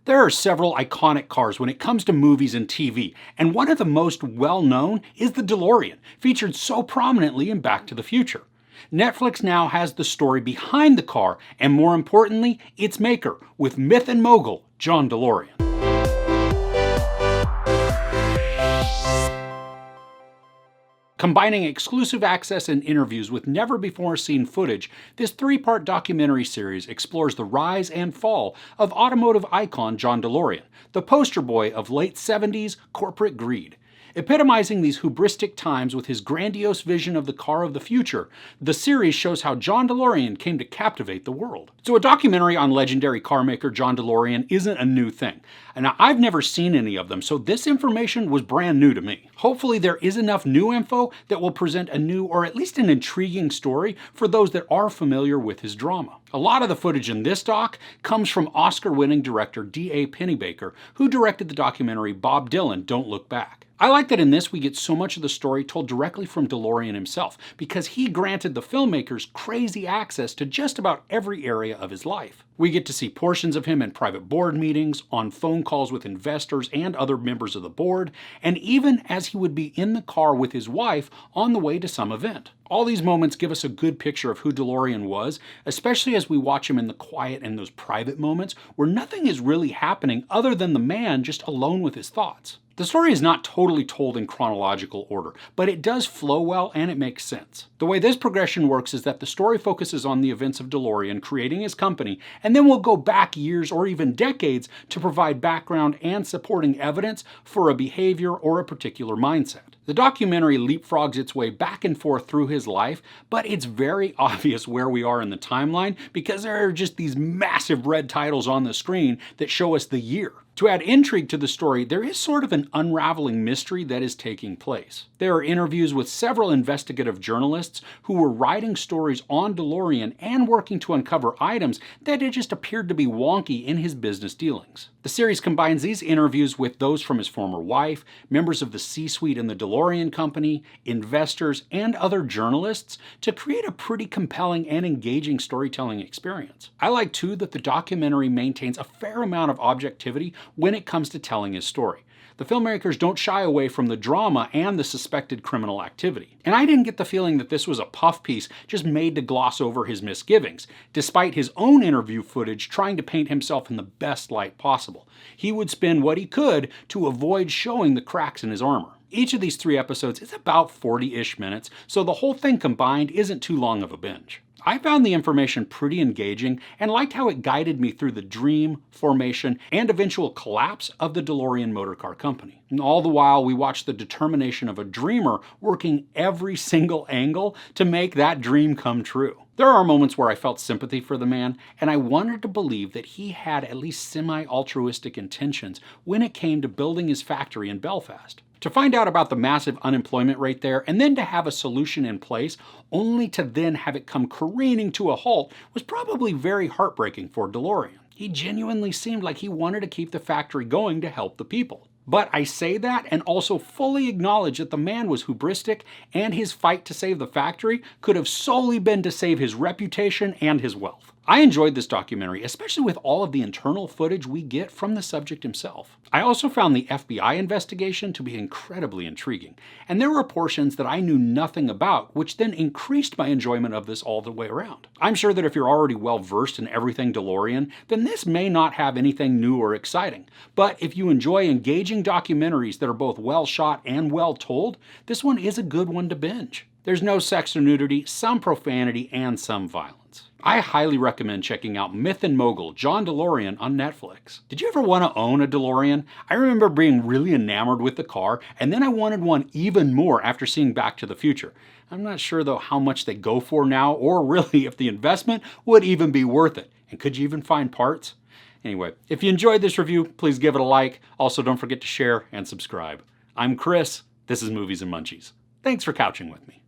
There are several iconic cars when it comes to movies and TV, and one of the most well-known is the DeLorean, featured so prominently in Back to the Future. Netflix now has the story behind the car, and more importantly, its maker, with myth and mogul, John DeLorean. Combining exclusive access and interviews with never-before-seen footage, this three-part documentary series explores the rise and fall of automotive icon John DeLorean, the poster boy of late 70s corporate greed. Epitomizing these hubristic times with his grandiose vision of the car of the future, the series shows how John DeLorean came to captivate the world. So a documentary on legendary car maker John DeLorean isn't a new thing. And I've never seen any of them, so this information was brand new to me. Hopefully there is enough new info that will present a new or at least an intriguing story for those that are familiar with his drama. A lot of the footage in this doc comes from Oscar-winning director D.A. Pennebaker, who directed the documentary Bob Dylan, Don't Look Back. I like that in this we get so much of the story told directly from DeLorean himself, because he granted the filmmakers crazy access to just about every area of his life. We get to see portions of him in private board meetings, on phone calls with investors and other members of the board, and even as he would be in the car with his wife on the way to some event. All these moments give us a good picture of who DeLorean was, especially as we watch him in the quiet and those private moments where nothing is really happening other than the man just alone with his thoughts. The story is not totally told in chronological order, but it does flow well and it makes sense. The way this progression works is that the story focuses on the events of DeLorean creating his company, and then we'll go back years or even decades to provide background and supporting evidence for a behavior or a particular mindset. The documentary leapfrogs its way back and forth through his life, but it's very obvious where we are in the timeline because there are just these massive red titles on the screen that show us the year. To add intrigue to the story, there is sort of an unraveling mystery that is taking place. There are interviews with several investigative journalists who were writing stories on DeLorean and working to uncover items that had just appeared to be wonky in his business dealings. The series combines these interviews with those from his former wife, members of the C-suite in the DeLorean company, investors, and other journalists to create a pretty compelling and engaging storytelling experience. I like too that the documentary maintains a fair amount of objectivity when it comes to telling his story. The filmmakers don't shy away from the drama and the suspected criminal activity. And I didn't get the feeling that this was a puff piece just made to gloss over his misgivings, despite his own interview footage trying to paint himself in the best light possible. He would spend what he could to avoid showing the cracks in his armor. Each of these 3 episodes is about 40-ish minutes, so the whole thing combined isn't too long of a binge. I found the information pretty engaging and liked how it guided me through the dream, formation, and eventual collapse of the DeLorean Motor Car Company. And all the while, we watched the determination of a dreamer working every single angle to make that dream come true. There are moments where I felt sympathy for the man, and I wanted to believe that he had at least semi-altruistic intentions when it came to building his factory in Belfast. To find out about the massive unemployment rate there, and then to have a solution in place, only to then have it come careening to a halt, was probably very heartbreaking for DeLorean. He genuinely seemed like he wanted to keep the factory going to help the people. But I say that and also fully acknowledge that the man was hubristic, and his fight to save the factory could have solely been to save his reputation and his wealth. I enjoyed this documentary, especially with all of the internal footage we get from the subject himself. I also found the FBI investigation to be incredibly intriguing, and there were portions that I knew nothing about, which then increased my enjoyment of this all the way around. I'm sure that if you're already well versed in everything DeLorean, then this may not have anything new or exciting. But if you enjoy engaging documentaries that are both well shot and well told, this one is a good one to binge. There's no sex or nudity, some profanity, and some violence. I highly recommend checking out Myth and Mogul, John DeLorean on Netflix. Did you ever want to own a DeLorean? I remember being really enamored with the car, and then I wanted one even more after seeing Back to the Future. I'm not sure though how much they go for now, or really if the investment would even be worth it. And could you even find parts? Anyway, if you enjoyed this review, please give it a like. Also, don't forget to share and subscribe. I'm Chris. This is Movies and Munchies. Thanks for couching with me.